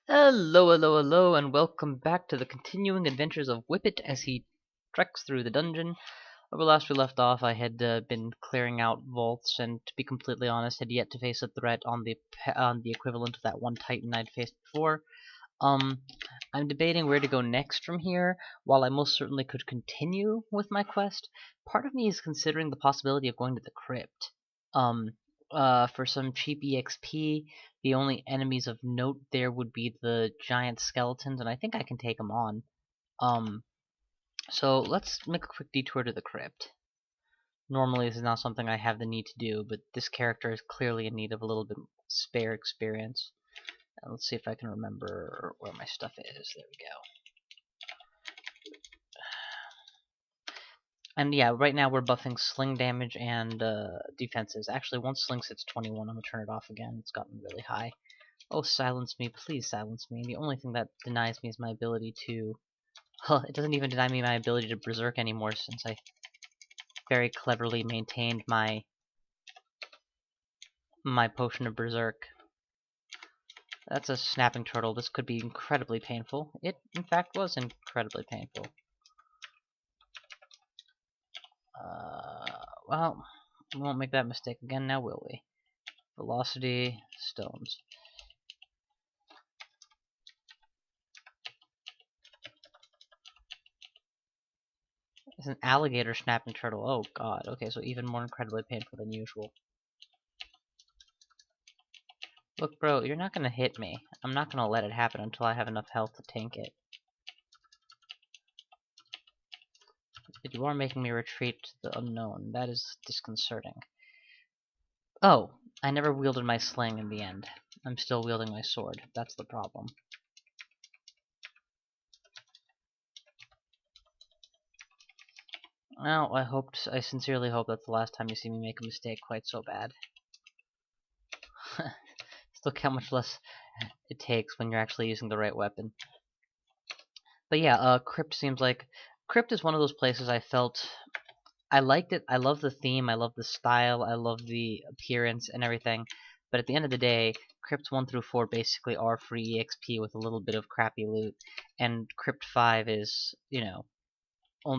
Hello, hello, hello, and welcome back to the continuing adventures of Whippet as he treks through the dungeon. Where last we left off, I had been clearing out vaults, and to be completely honest, had yet to face a threat on the equivalent of that one Titan I'd faced before. I'm debating where to go next from here. While I most certainly could continue with my quest, part of me is considering the possibility of going to the Crypt. For some cheap EXP, the only enemies of note there would be the giant skeletons, and I think I can take them on. So let's make a quick detour to the Crypt. Normally this is not something I have the need to do, but this character is clearly in need of a little bit spare experience. Let's see if I can remember where my stuff is. There we go. And yeah, right now we're buffing sling damage and defenses. Actually, once sling hits 21, I'm going to turn it off again. It's gotten really high. Oh, silence me. Please silence me. The only thing that denies me is my ability to... it doesn't even deny me my ability to berserk anymore since I very cleverly maintained my potion of berserk. That's a snapping turtle. This could be incredibly painful. It, in fact, was incredibly painful. Well, we won't make that mistake again now, will we? Velocity, stones. It's an alligator snapping turtle. Oh god, okay, so even more incredibly painful than usual. Look, bro, you're not gonna hit me. I'm not gonna let it happen until I have enough health to tank it. But you are making me retreat to the unknown. That is disconcerting. Oh, I never wielded my sling in the end. I'm still wielding my sword. That's the problem. Well, I sincerely hope that's the last time you see me make a mistake quite so bad. Look how much less it takes when you're actually using the right weapon. But yeah, Crypt seems like... Crypt is one of those places I felt... I liked it. I love the theme. I love the style. I love the appearance and everything. But at the end of the day, Crypts 1 through 4 basically are free EXP with a little bit of crappy loot. And Crypt 5 is, you know,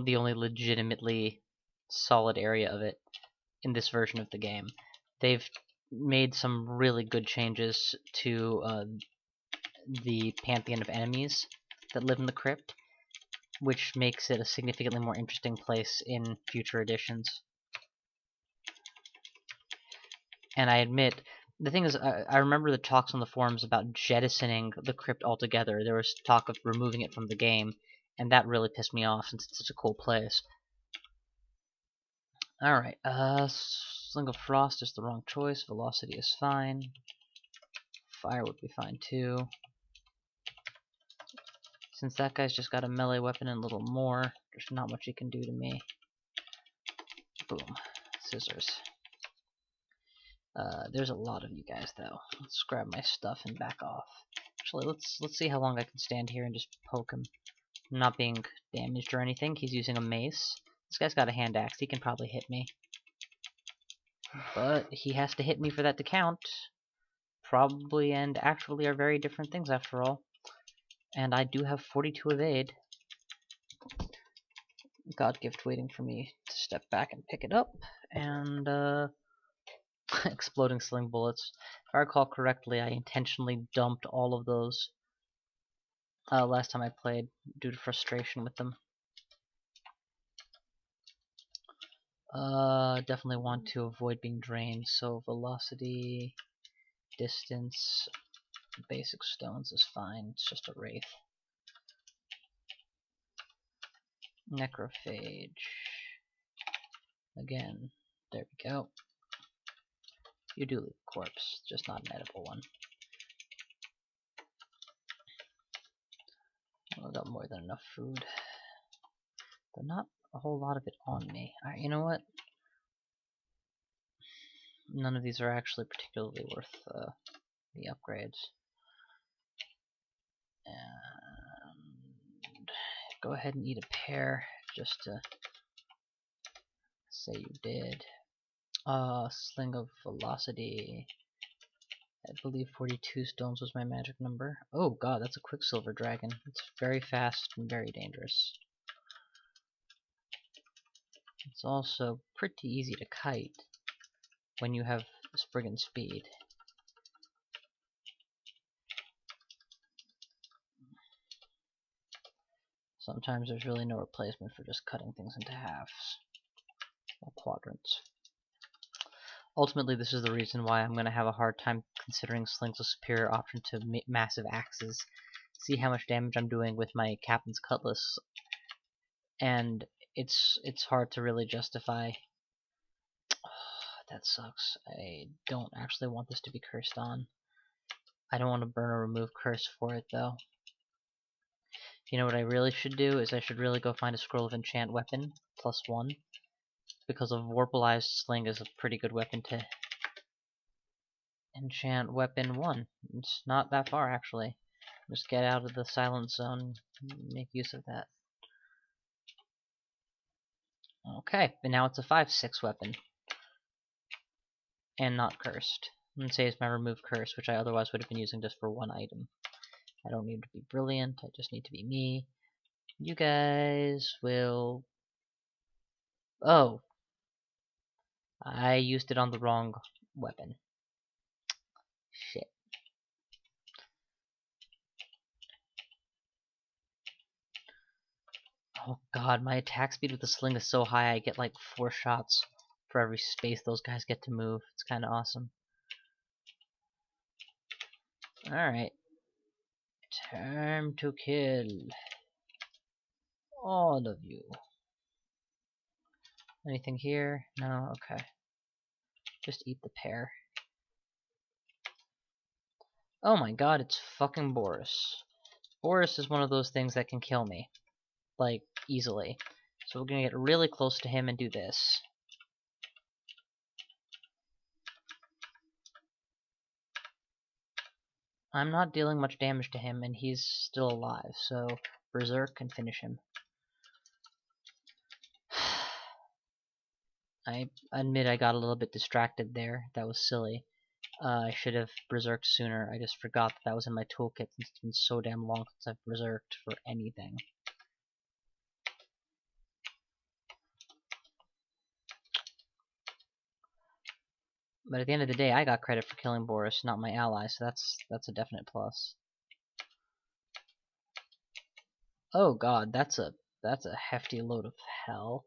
the only legitimately solid area of it in this version of the game. They've made some really good changes to the pantheon of enemies that live in the Crypt, which makes it a significantly more interesting place in future editions. And I admit, the thing is, I remember the talks on the forums about jettisoning the Crypt altogether. There was talk of removing it from the game, and that really pissed me off since it's such a cool place. Alright, Sling of Frost is the wrong choice. Velocity is fine. Fire would be fine too. Since that guy's just got a melee weapon and a little more, there's not much he can do to me. Boom. Scissors. There's a lot of you guys though. Let's grab my stuff and back off. Actually, let's see how long I can stand here and just poke him. I'm not being damaged or anything. He's using a mace. This guy's got a hand axe. He can probably hit me. But he has to hit me for that to count. Probably and actually are very different things after all. And I do have 42 evade. God gift waiting for me to step back and pick it up. And exploding sling bullets. If I recall correctly, I intentionally dumped all of those last time I played due to frustration with them. Definitely want to avoid being drained, so velocity, distance, basic stones is fine. It's just a wraith. Necrophage. Again, there we go. You do leave a corpse, just not an edible one. I've got more than enough food, but not a whole lot of it on me. Alright, you know what? None of these are actually particularly worth the upgrades. And go ahead and eat a pear, just to say you did. Sling of velocity. I believe 42 stones was my magic number. Oh god, that's a Quicksilver dragon. It's very fast and very dangerous. It's also pretty easy to kite when you have friggin' speed. Sometimes there's really no replacement for just cutting things into halves or quadrants. Ultimately, this is the reason why I'm going to have a hard time considering slings a superior option to massive axes. See how much damage I'm doing with my Captain's Cutlass, and it's hard to really justify. That sucks. I don't actually want this to be cursed on. I don't want to burn or remove curse for it, though. You know what I really should do is I should really go find a Scroll of Enchant weapon, +1, because a Warpalized Sling is a pretty good weapon to enchant weapon 1. It's not that far, actually. Just get out of the silent zone and make use of that. Okay, and now it's a 5/6 weapon. And not cursed. And say it's my remove curse, which I otherwise would have been using just for one item. I don't need to be brilliant, I just need to be me. You guys will... Oh! I used it on the wrong weapon. Shit. Oh god, my attack speed with the sling is so high I get like 4 shots for every space those guys get to move. It's kinda awesome. Alright. Time to kill all of you. Anything here? No? Okay. Just eat the pear. Oh my god, it's fucking Boris. Boris is one of those things that can kill me. Like, easily. So we're gonna get really close to him and do this. I'm not dealing much damage to him, and he's still alive, so Berserk can finish him. I admit I got a little bit distracted there. That was silly. I should have Berserked sooner. I just forgot that was in my toolkit since it's been so damn long since I've Berserked for anything. But at the end of the day, I got credit for killing Boris, not my ally, so that's a definite plus. Oh god, that's a hefty load of hell.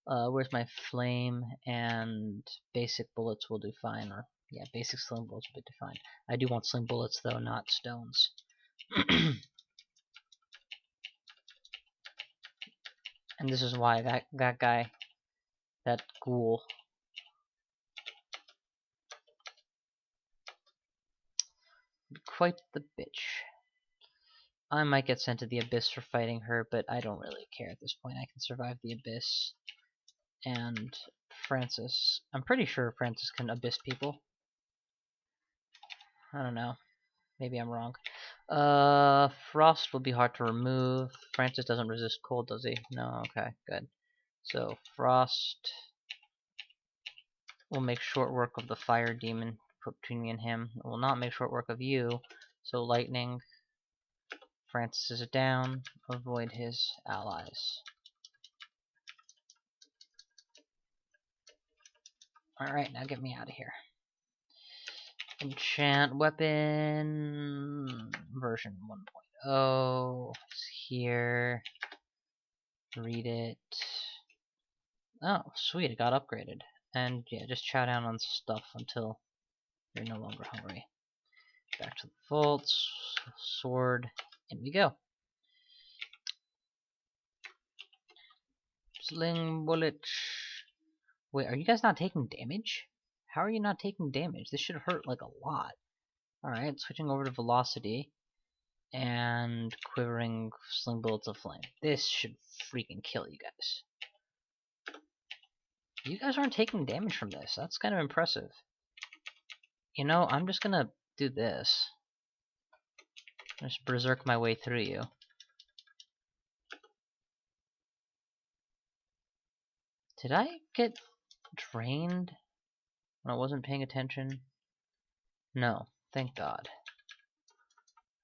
Where's my flame and basic bullets will do fine, or yeah, basic sling bullets will do fine. I do want sling bullets though, not stones. And this is why that guy, that ghoul, quite the bitch. I might get sent to the Abyss for fighting her, but I don't really care at this point. I can survive the Abyss. And Francis. I'm pretty sure Francis can Abyss people. I don't know. Maybe I'm wrong. Frost will be hard to remove. Francis doesn't resist cold, does he? No, okay, good. So, Frost will make short work of the fire demon between me and him. It will not make short work of you. So, lightning. Francis is down. Avoid his allies. Alright, now get me out of here. Enchant weapon version 1.0 is here. Read it. Oh, sweet, it got upgraded. And yeah, just chow down on stuff until you're no longer hungry. Back to the vaults, sword, in we go. Sling bullet. Wait, are you guys not taking damage? How are you not taking damage? This should hurt like a lot. Alright, switching over to velocity. And quivering sling bullets of flame. This should freaking kill you guys. You guys aren't taking damage from this. That's kind of impressive. You know, I'm just gonna do this. Just berserk my way through you. Did I get drained when I wasn't paying attention? No. Thank God.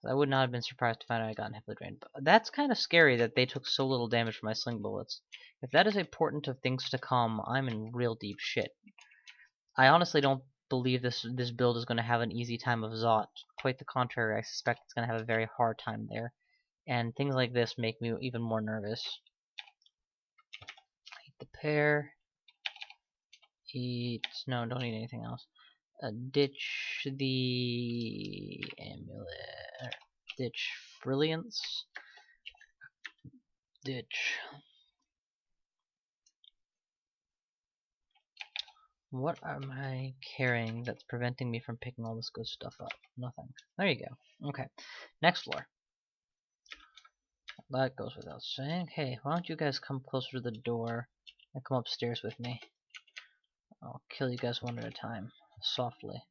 I would not have been surprised to find out I got heavily drained. But that's kind of scary that they took so little damage from my sling bullets. If that is a portent of things to come, I'm in real deep shit. I honestly don't believe this build is going to have an easy time of Zot. Quite the contrary, I suspect it's going to have a very hard time there. And things like this make me even more nervous. Eat the pear. No, don't eat anything else. Ditch the amulet. Ditch brilliance. Ditch. What am I carrying that's preventing me from picking all this good stuff up? Nothing. There you go. Okay. Next floor. That goes without saying. Hey, why don't you guys come closer to the door and come upstairs with me? I'll kill you guys one at a time. Softly.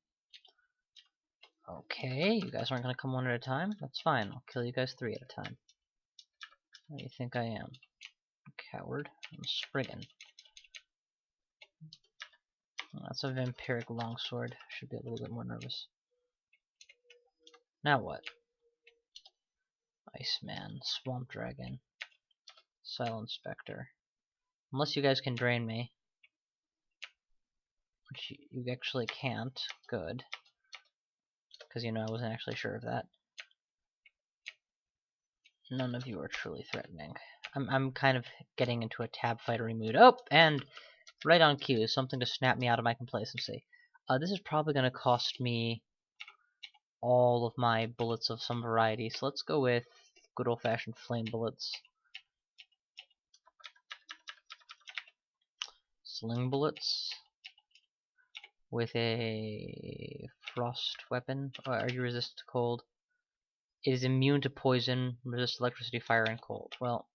Okay, you guys aren't gonna come one at a time? That's fine. I'll kill you guys 3 at a time. What do you think I am? A coward? I'm a Spriggan. That's a vampiric longsword. Should be a little bit more nervous. Now what? Iceman, Swamp Dragon, Silent Spectre. Unless you guys can drain me. Which you actually can't. Good. Because, you know, I wasn't actually sure of that. None of you are truly threatening. I'm kind of getting into a tab fightery mood. Oh, and right on cue, something to snap me out of my complacency. This is probably going to cost me all of my bullets of some variety, so let's go with good old-fashioned flame bullets. Sling bullets with a frost weapon. Are you resistant to cold? It is immune to poison, resists electricity, fire, and cold. Well,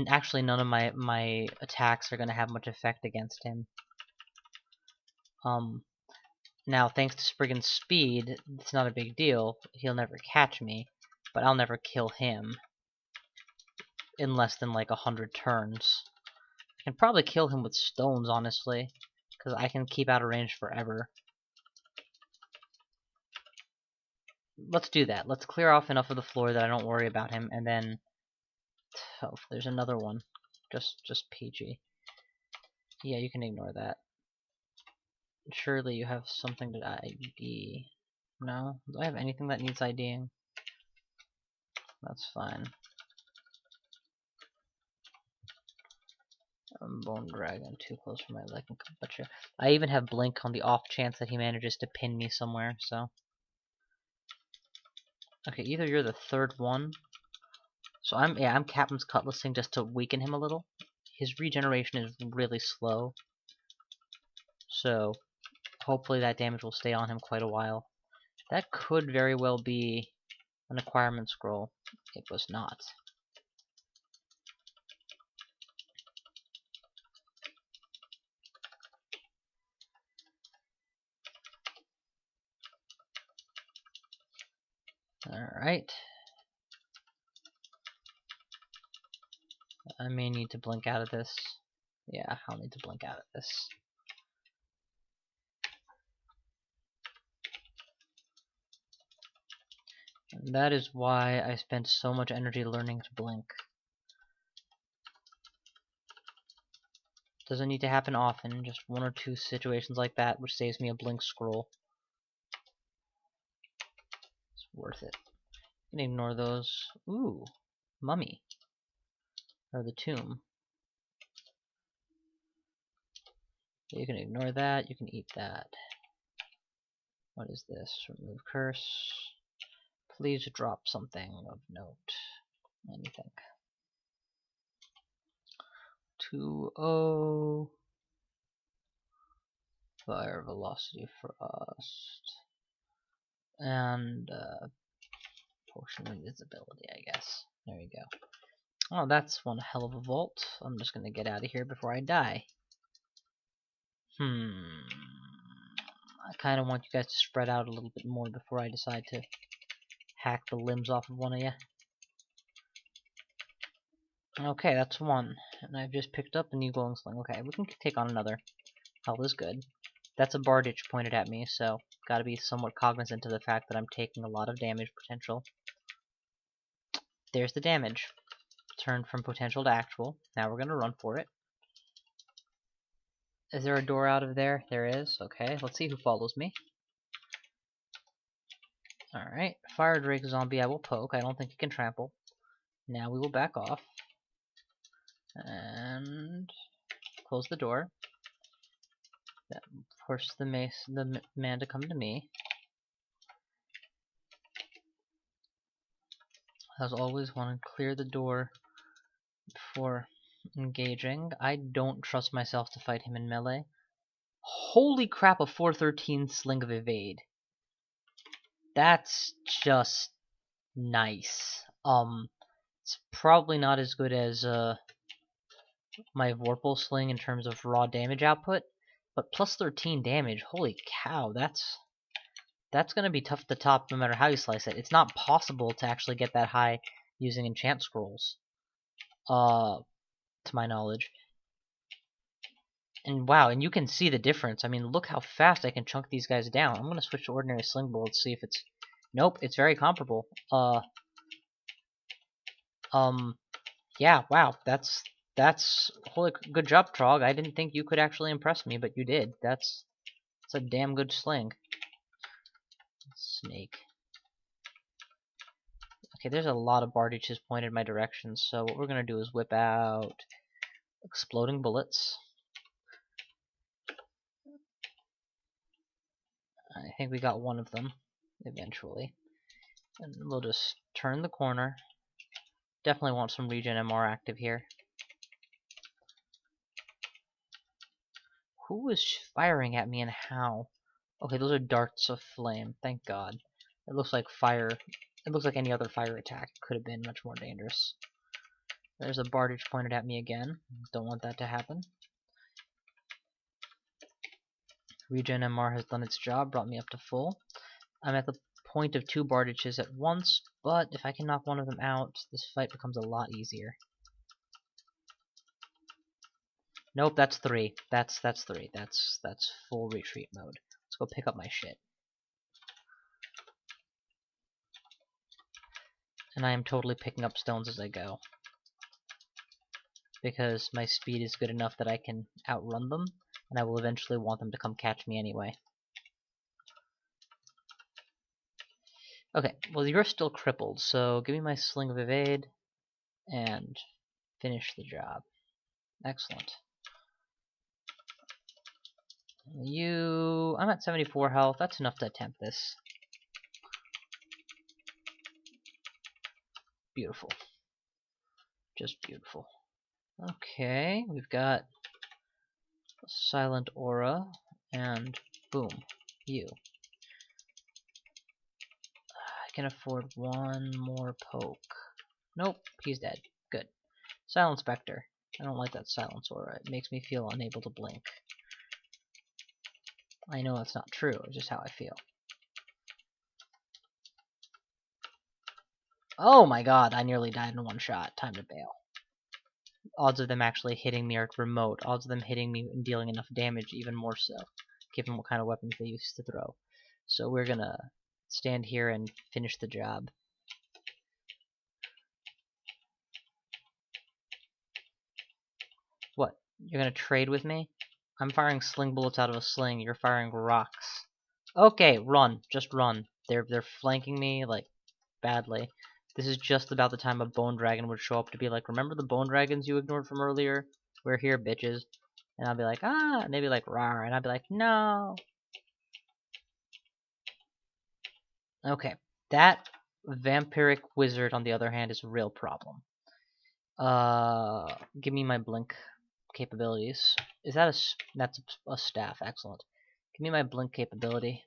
actually none of my attacks are going to have much effect against him. Now, thanks to Spriggan's speed, it's not a big deal. He'll never catch me, but I'll never kill him in less than like 100 turns. I can probably kill him with stones, honestly, because I can keep out of range forever. Let's do that. Let's clear off enough of the floor that I don't worry about him, and then... Oh, there's another one. Just PG. Yeah, you can ignore that. Surely you have something to ID. No? Do I have anything that needs IDing? That's fine. Bone Dragon, too close for my liking. Butcher. I even have Blink on the off chance that he manages to pin me somewhere, so... Okay, either you're the third one. So I'm Captain's Cutlassing just to weaken him a little. His regeneration is really slow. So hopefully that damage will stay on him quite a while. That could very well be an acquirement scroll. It was not. Alright. I may need to blink out of this. Yeah, I'll need to blink out of this. And that is why I spent so much energy learning to blink. Doesn't need to happen often, just 1 or 2 situations like that, which saves me a blink scroll. It's worth it. You can ignore those. Ooh, mummy. Or the tomb. You can ignore that, you can eat that. What is this? Remove curse. Please drop something of note. Anything. 2-0. Fire velocity frost. And potion of invisibility, I guess. There you go. Oh, that's one hell of a vault. I'm just gonna get out of here before I die. I kind of want you guys to spread out a little bit more before I decide to hack the limbs off of one of you. Okay, that's one. And I've just picked up a new glowing sling. Okay, we can take on another. Health is good. That's a Bardich pointed at me, so gotta be somewhat cognizant of the fact that I'm taking a lot of damage potential. There's the damage. Turned from potential to actual. Now we're gonna run for it. Is there a door out of there? There is. Okay, let's see who follows me. Alright, Fire Drake Zombie I will poke. I don't think he can trample. Now we will back off. And close the door. That forces the man to come to me. As always, want to clear the door before engaging. I don't trust myself to fight him in melee. Holy crap, a 413 Sling of Evade. That's just nice. It's probably not as good as my Vorpal Sling in terms of raw damage output, but plus 13 damage, holy cow, that's gonna be tough to top no matter how you slice it. It's not possible to actually get that high using enchant scrolls, to my knowledge. And wow, and you can see the difference. I mean, look how fast I can chunk these guys down. I'm gonna switch to ordinary sling bullets, see if it's... Nope, it's very comparable. Yeah, wow, that's holy good job, Trog. I didn't think you could actually impress me, but you did. That's a damn good sling. Snake. Okay, there's a lot of Bardiches pointed in my direction, so what we're gonna do is whip out exploding bullets. I think we got one of them eventually. And we'll just turn the corner. Definitely want some regen MR active here. Who is firing at me and how? Okay, those are darts of flame. Thank God. It looks like fire. It looks like any other fire attack. It could have been much more dangerous. There's a Bardich pointed at me again. Don't want that to happen. Regen MR has done its job, brought me up to full. I'm at the point of 2 Bardiches at once, but if I can knock one of them out, this fight becomes a lot easier. Nope, that's 3. That's 3. That's full retreat mode. Let's go pick up my shit. And I am totally picking up stones as I go, because my speed is good enough that I can outrun them, and I will eventually want them to come catch me anyway. Okay, well you're still crippled, so give me my Sling of Evade, and finish the job. Excellent. I'm at 74 health, that's enough to attempt this. Beautiful. Just beautiful. Okay, we've got a Silent Aura, and boom, you. I can afford one more poke. Nope, he's dead. Good. Silent Spectre. I don't like that Silence Aura. It makes me feel unable to blink. I know that's not true, it's just how I feel. Oh my god, I nearly died in one shot. Time to bail. Odds of them actually hitting me are remote. Odds of them hitting me and dealing enough damage even more so, given what kind of weapons they used to throw. So we're gonna stand here and finish the job. What? You're gonna trade with me? I'm firing sling bullets out of a sling. You're firing rocks. Okay, run. Just run. They're flanking me like badly. This is just about the time a bone dragon would show up to be like, remember the bone dragons you ignored from earlier? We're here, bitches. And I'll be like, ah, and they'd be like, rawr, and I'd be like, no. Okay, that vampiric wizard, on the other hand, is a real problem. Give me my blink capabilities. Is that that's a staff? Excellent. Give me my blink capability.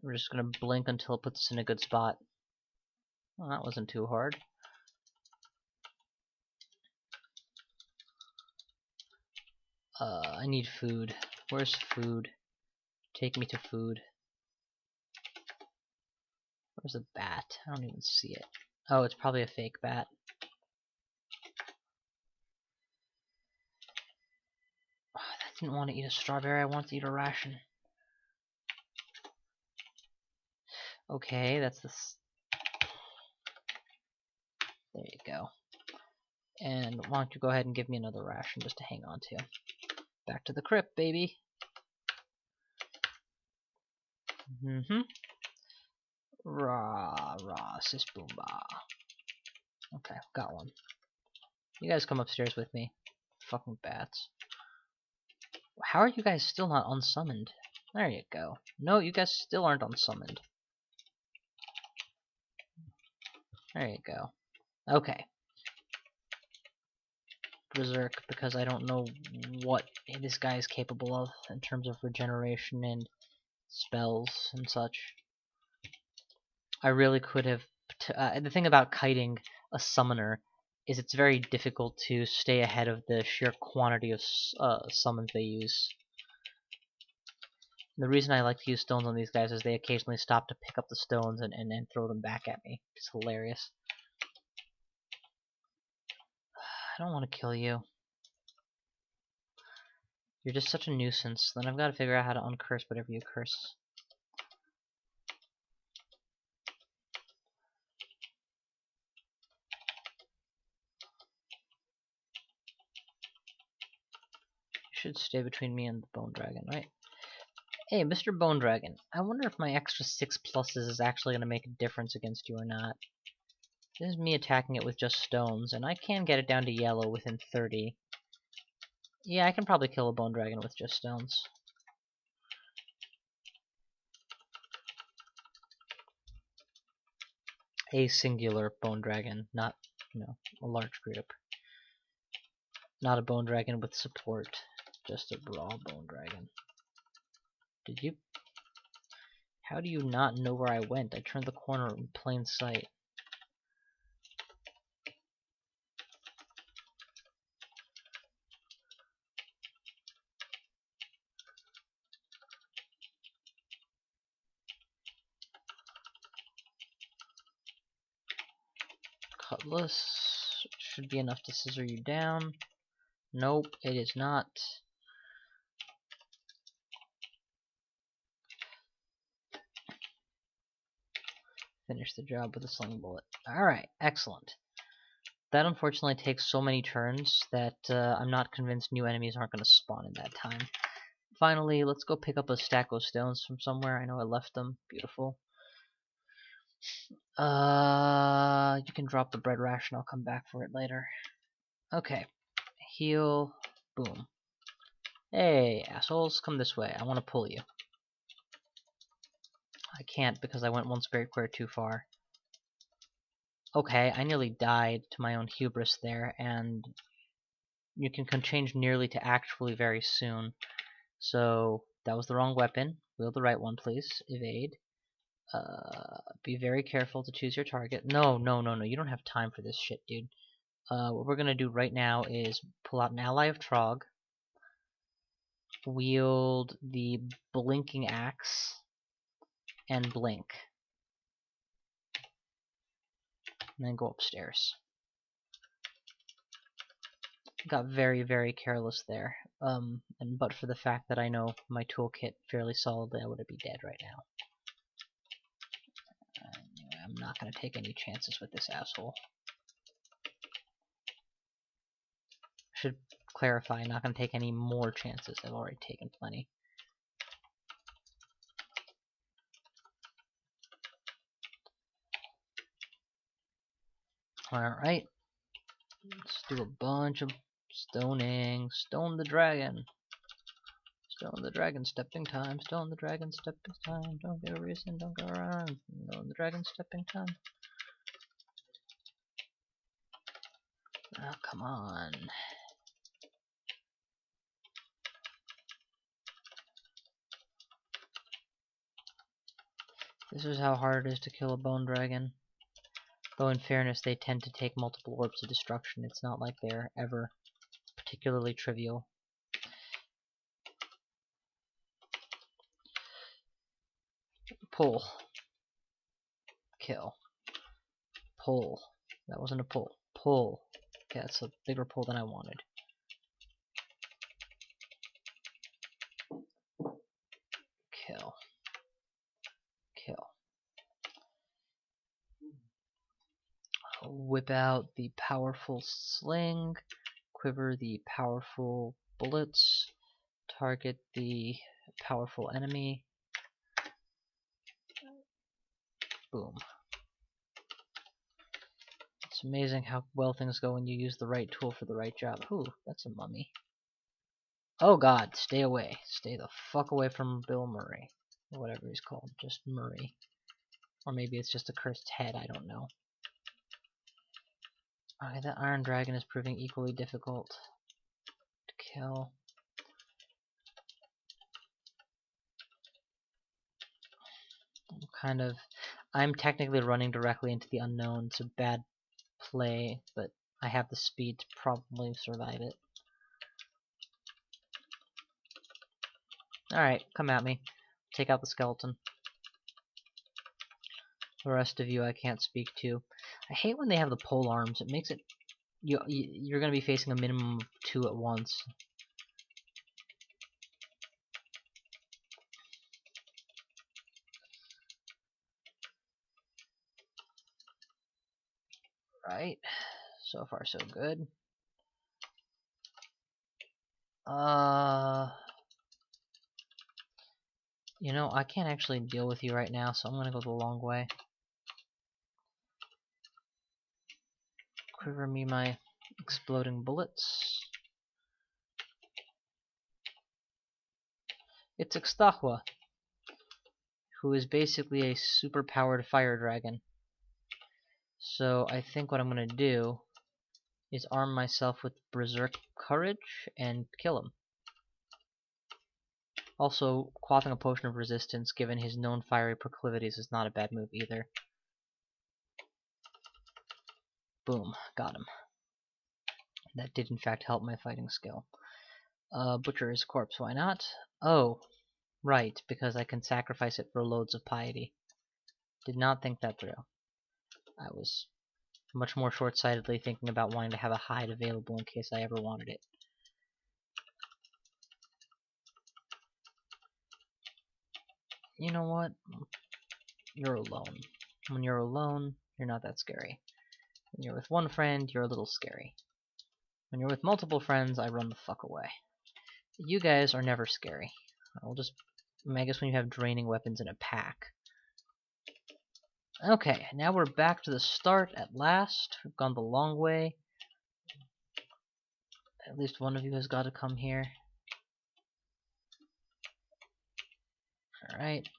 We're just gonna blink until it puts us in a good spot. Well, that wasn't too hard. I need food. Where's food? Take me to food. Where's the bat? I don't even see it. Oh, it's probably a fake bat. Oh, that didn't want to eat a strawberry, I wanted to eat a ration. Okay, that's this. There you go. And why don't you go ahead and give me another ration just to hang on to. Back to the crypt, baby. Rah, sis boomba. Okay, got one. You guys come upstairs with me. Fucking bats. How are you guys still not unsummoned? There you go. No, you guys still aren't unsummoned. There you go. Okay. Berserk, because I don't know what this guy is capable of in terms of regeneration and spells and such. I really could have... the thing about kiting a summoner is it's very difficult to stay ahead of the sheer quantity of summons they use. And the reason I like to use stones on these guys is they occasionally stop to pick up the stones and throw them back at me. It's hilarious. I don't want to kill you. You're just such a nuisance. Then I've got to figure out how to uncurse whatever you curse. Should stay between me and the Bone Dragon, right? Hey, Mr. Bone Dragon, I wonder if my extra 6 pluses is actually going to make a difference against you or not. This is me attacking it with just stones, and I can get it down to yellow within 30. Yeah, I can probably kill a Bone Dragon with just stones. A singular Bone Dragon, not, you know, a large group. Not a Bone Dragon with support. Just a raw Bone Dragon. Did you? How do you not know where I went? I turned the corner in plain sight. Cutlass should be enough to scissor you down. Nope, it is not. Finish the job with a sling bullet. Alright, excellent. That unfortunately takes so many turns that I'm not convinced new enemies aren't going to spawn in that time. Finally, let's go pick up a stack of stones from somewhere. I know I left them. Beautiful. You can drop the bread ration. I'll come back for it later. Okay. Heal. Boom. Hey, assholes, come this way. I want to pull you. I can't because I went one spirit square too far. Okay, I nearly died to my own hubris there, and you can change nearly to actually very soon. So, that was the wrong weapon. Wield the right one, please. Evade. Be very careful to choose your target. No, you don't have time for this shit, dude. What we're gonna do right now is pull out an ally of Trog, wield the blinking axe, and blink. And then go upstairs. Got very, very careless there. And but for the fact that I know my toolkit fairly solidly, I would be dead right now. Anyway, I'm not gonna take any chances with this asshole. Should clarify, I'm not gonna take any more chances. I've already taken plenty. Alright. Let's do a bunch of stoning. Stone the dragon. Stone the dragon, stepping time. Stone the dragon, stepping time. Don't get a reason, don't go around. Stone the dragon, stepping time. Oh, come on. This is how hard it is to kill a bone dragon. Though in fairness, they tend to take multiple orbs of destruction. It's not like they're ever particularly trivial. Pull. Kill. Pull. That wasn't a pull. Pull. Okay, that's a bigger pull than I wanted. whip out the powerful sling, quiver the powerful bullets, target the powerful enemy. Boom. It's amazing how well things go when you use the right tool for the right job. Ooh, that's a mummy. Oh god, stay away. Stay the fuck away from Bill Murray. Or whatever he's called. Just Murray. Or maybe it's just a cursed head, I don't know. Okay, that Iron Dragon is proving equally difficult to kill. I'm technically running directly into the unknown. It's a bad play, but I have the speed to probably survive it. Alright, come at me. Take out the skeleton. The rest of you I can't speak to. I hate when they have the pole arms. It makes it... You're going to be facing a minimum of 2 at once. Right. So far so good. You know, I can't actually deal with you right now, so I'm gonna go the long way. Quiver me my exploding bullets. It's Ixtahua, who is basically a super-powered fire dragon. So I think what I'm gonna do is arm myself with Berserk Courage and kill him. Also, quaffing a potion of resistance, given his known fiery proclivities, is not a bad move either. Boom, got him. That did in fact help my fighting skill. Butcher his corpse, why not? Oh, right, because I can sacrifice it for loads of piety. Did not think that through. I was much more short-sightedly thinking about wanting to have a hide available in case I ever wanted it. You know what? You're alone. When you're alone, you're not that scary. When you're with one friend, you're a little scary. When you're with multiple friends, I run the fuck away. You guys are never scary. I guess when you have draining weapons in a pack. Okay, now we're back to the start at last. We've gone the long way. At least one of you has got to come here. Alright.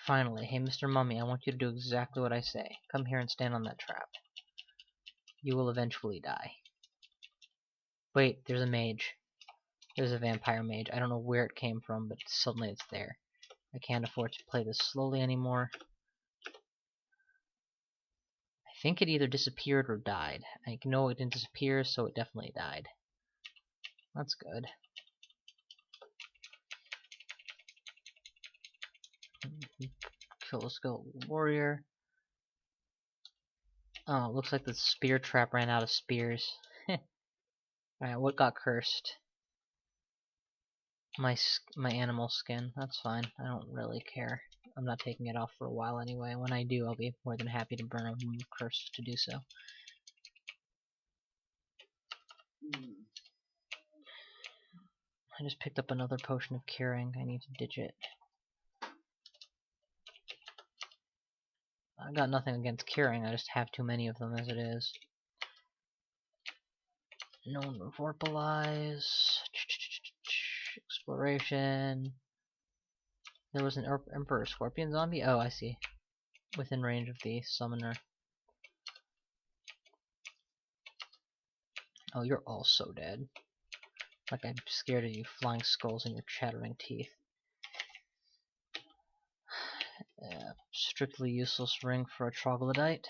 Finally. Hey, Mr. Mummy, I want you to do exactly what I say. Come here and stand on that trap. You will eventually die. Wait, there's a mage. There's a vampire mage. I don't know where it came from, but suddenly it's there. I can't afford to play this slowly anymore. I think it either disappeared or died. I know it didn't disappear, so it definitely died. That's good. Kill the skeleton warrior. Oh, looks like the spear trap ran out of spears. Alright, what got cursed? My animal skin. That's fine. I don't really care. I'm not taking it off for a while anyway. When I do, I'll be more than happy to burn a curse to do so. I just picked up another potion of curing. I need to ditch it. I got nothing against curing. I just have too many of them as it is. Known Vorpalize. Exploration. There was an Emperor Scorpion zombie? Oh, I see. Within range of the summoner. Oh, you're all so dead. Like I'm scared of you flying skulls and your chattering teeth. Strictly useless ring for a troglodyte.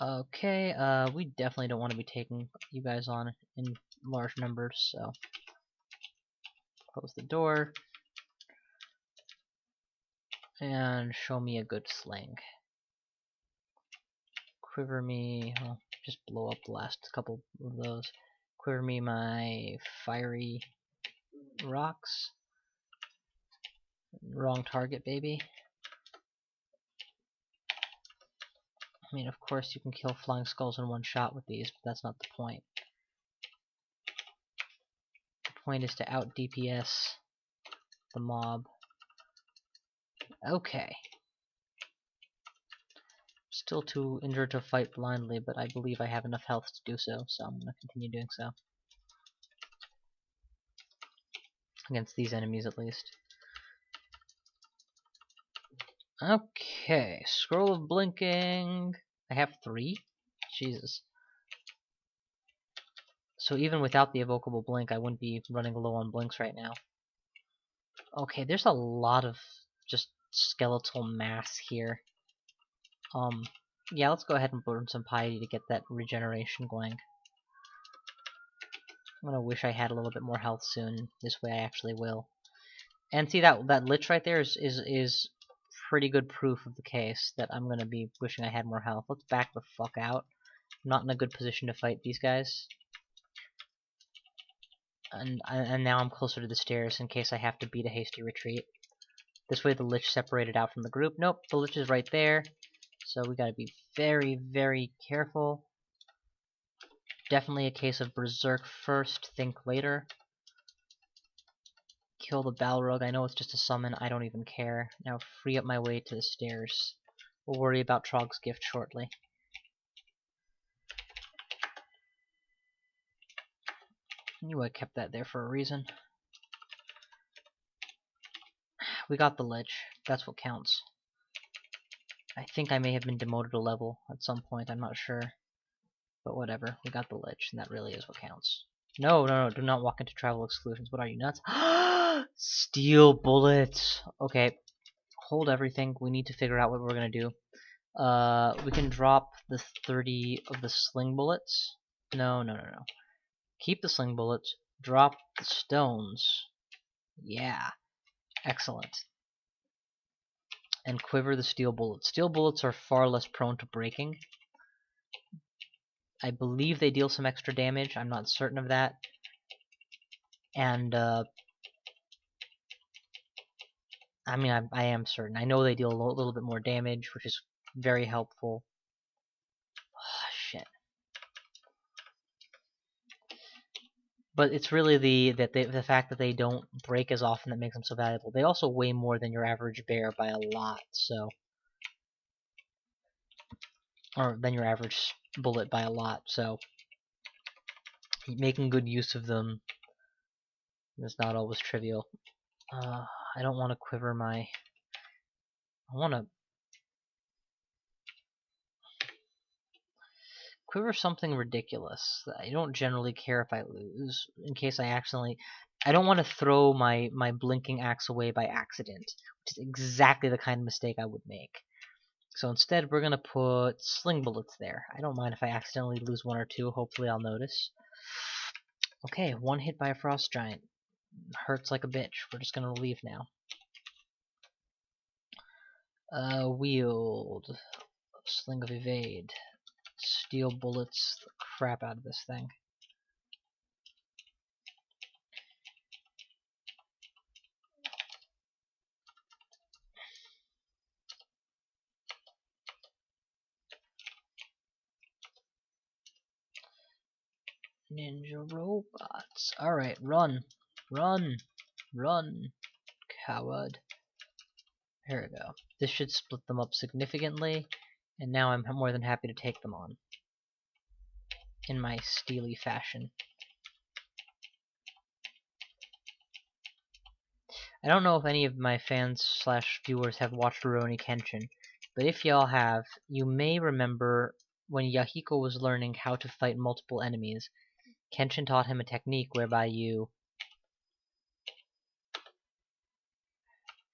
Okay, we definitely don't want to be taking you guys on in large numbers, so close the door and show me a good sling. Quiver me, well, just blow up the last couple of those. Quiver me my fiery rocks. Wrong target, baby. I mean, of course you can kill flying skulls in one shot with these, but that's not the point. The point is to out DPS the mob. Okay. Still too injured to fight blindly, but I believe I have enough health to do so, so I'm going to continue doing so. Against these enemies, at least. Okay, Scroll of Blinking. I have 3? Jesus. So even without the evocable blink, I wouldn't be running low on blinks right now. Okay, there's a lot of just skeletal mass here. Yeah, let's go ahead and burn some piety to get that regeneration going. I'm gonna wish I had a little bit more health soon. This way I actually will. And see that lich right there is pretty good proof of the case that I'm gonna be wishing I had more health. Let's back the fuck out. I'm not in a good position to fight these guys. And now I'm closer to the stairs in case I have to beat a hasty retreat. This way the lich separated out from the group. Nope, the lich is right there. So we gotta be very, very careful. Definitely a case of berserk first, think later. Kill the Balrog. I know it's just a summon. I don't even care. Now free up my way to the stairs. We'll worry about Trog's gift shortly. I knew I kept that there for a reason. We got the lich. That's what counts. I think I may have been demoted a level at some point. I'm not sure. But whatever. We got the lich, and that really is what counts. No, no, no. Do not walk into travel exclusions. What are you, nuts? Steel bullets. Okay. Hold everything. We need to figure out what we're going to do. We can drop the 30 of the sling bullets. No, no, no, no. Keep the sling bullets. Drop the stones. Yeah. Excellent. And quiver the steel bullets. Steel bullets are far less prone to breaking. I believe they deal some extra damage. I'm not certain of that. And, I mean, I am certain. I know they deal a little bit more damage, which is very helpful. Oh, shit. But it's really the fact that they don't break as often that makes them so valuable. They also weigh more than your average bear by a lot, so... Or than your average bullet by a lot, so... Making good use of them is not always trivial. I don't want to quiver my... I want to... Quiver something ridiculous. I don't generally care if I lose, in case I accidentally... I don't want to throw my blinking axe away by accident, which is exactly the kind of mistake I would make. So instead, we're going to put sling bullets there. I don't mind if I accidentally lose 1 or 2. Hopefully I'll notice. Okay, 1 hit by a frost giant. Hurts like a bitch. We're just going to leave now. Wield. Sling of evade. Steel bullets the crap out of this thing. Ninja robots. Alright, run. Run. Run. Coward. Here we go. This should split them up significantly, and now I'm more than happy to take them on. In my steely fashion. I don't know if any of my fans / viewers have watched Rurouni Kenshin, but if y'all have, you may remember when Yahiko was learning how to fight multiple enemies, Kenshin taught him a technique whereby you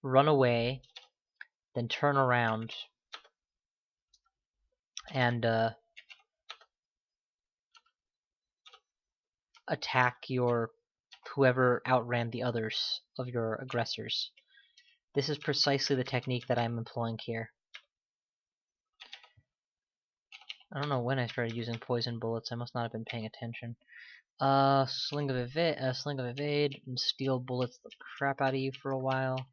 run away, then turn around, and attack your whoever outran the others of your aggressors. This is precisely the technique that I'm employing here. I don't know when I started using poison bullets. I must not have been paying attention. Sling of evade, and steel bullets the crap out of you for a while.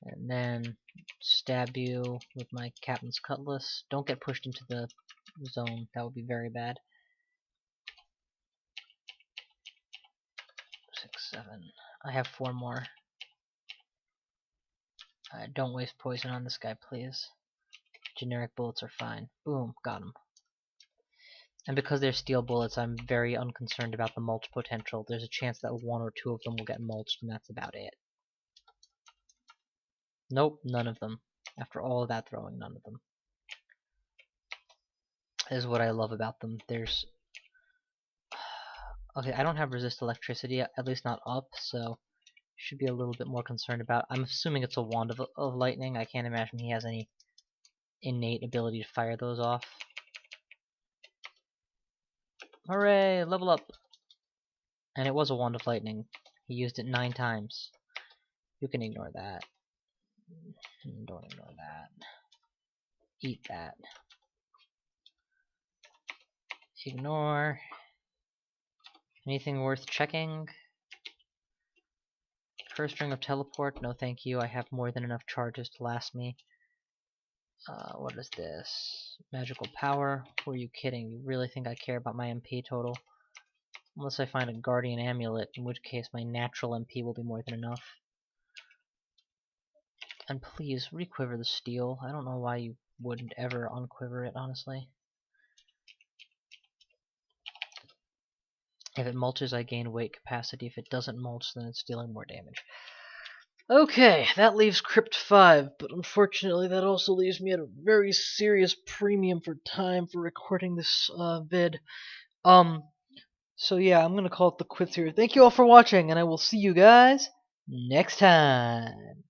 And then stab you with my captain's cutlass. Don't get pushed into the zone. That would be very bad. 6, 7. I have 4 more. Don't waste poison on this guy, please. Generic bullets are fine. Boom, got him. And because they're steel bullets, I'm very unconcerned about the mulch potential. There's a chance that 1 or 2 of them will get mulched, and that's about it. Nope, none of them. After all of that throwing, none of them. This is what I love about them. There's... Okay, I don't have resist electricity, at least not up, so should be a little bit more concerned about. I'm assuming it's a wand of lightning. I can't imagine he has any innate ability to fire those off. Hooray, level up! And it was a wand of lightning. He used it 9 times. You can ignore that. Don't ignore that. Eat that. Ignore. Anything worth checking? First ring of teleport? No thank you. I have more than enough charges to last me. What is this? Magical power? Who are you kidding? You really think I care about my MP total? Unless I find a guardian amulet, in which case my natural MP will be more than enough. And please, requiver the steel. I don't know why you wouldn't ever unquiver it, honestly. If it mulches, I gain weight capacity. If it doesn't mulch, then it's dealing more damage. Okay, that leaves Crypt 5, but unfortunately that also leaves me at a very serious premium for time for recording this vid. So yeah, I'm gonna call it the quits here. Thank you all for watching, and I will see you guys next time.